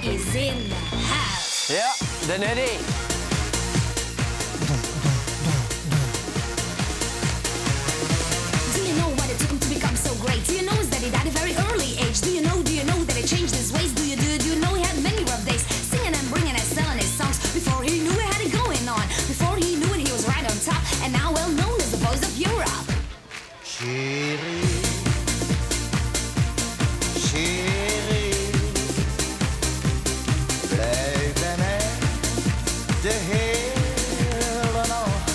is in the house. Ja, de Neddy. Do you know what it took him to become so great? Do you know that he died at a very early age? Do you know that he changed his ways? Do you know he had many rough days? Singing and bringing and selling his songs before he knew he had it going on. Before he knew it, he was right on top. And now well known as the voice of Europe. Chérie, chérie, blijf bij mij de hele nacht.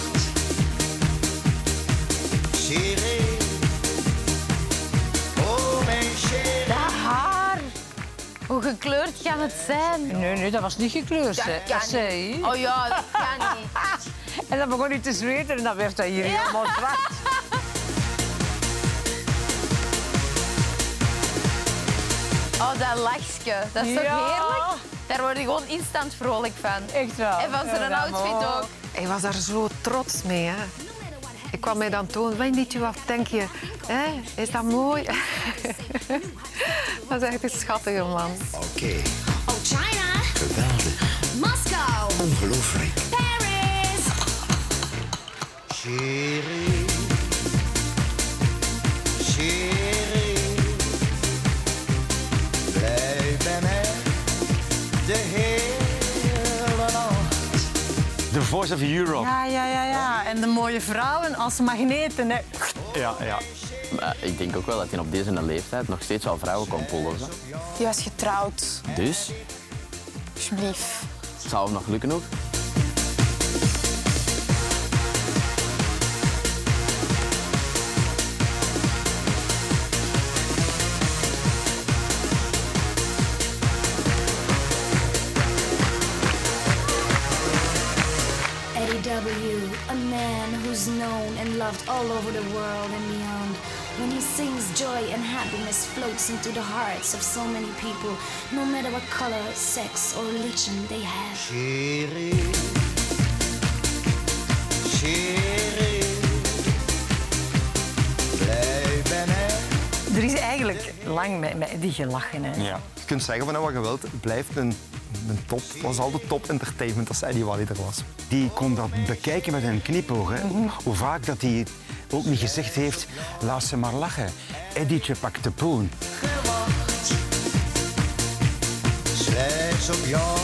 Chérie, oh mijn chérie. Dat haar. Hoe gekleurd kan het zijn? Nee, dat was niet gekleurd. Dat hè. kan Dat zei niet. hij. Oh ja, dat kan niet. En dan begon hij te zweten en dan werd hij hier helemaal zwart. Oh, dat lachje. Dat is toch Ja. heerlijk? Daar word je gewoon instant vrolijk van. Echt wel. En van zijn outfit ook. Hij was daar zo trots mee. Hè. Ik kwam mij dan tonen, weet niet wat denk je? Hè? Is dat mooi? Dat is echt een schattige man. Oké, Oh, China, geweldig, Moscow, ongelooflijk. Paris. Chérie, chérie, blijf bij mij de hele nacht. The Voice of Europe. Ja. En de mooie vrouwen als magneten. Hè. Ja. Maar ik denk ook wel dat hij op deze leeftijd nog steeds wel vrouwen kon polsen. Die was getrouwd. Dus, Alsjeblieft. zou hem nog lukken ook? Eddie W., a man who's known and loved all over the world and beyond. When he sings, joy and happiness floats into the hearts of so many people, no matter what color, sex or religion they have. Chérie, chérie, blijf bij mij. Er is eigenlijk lang met Eddie gelachen. Hè. Ja. Je kunt zeggen van wat je wilt, het blijft een top. Het was altijd top entertainment als Eddie Wally er was. Die kon dat bekijken met een knipoog. Hè. Hoe vaak dat hij ook niet gezegd heeft, laat ze maar lachen. Eddietje pakt de poen. Slechts op jou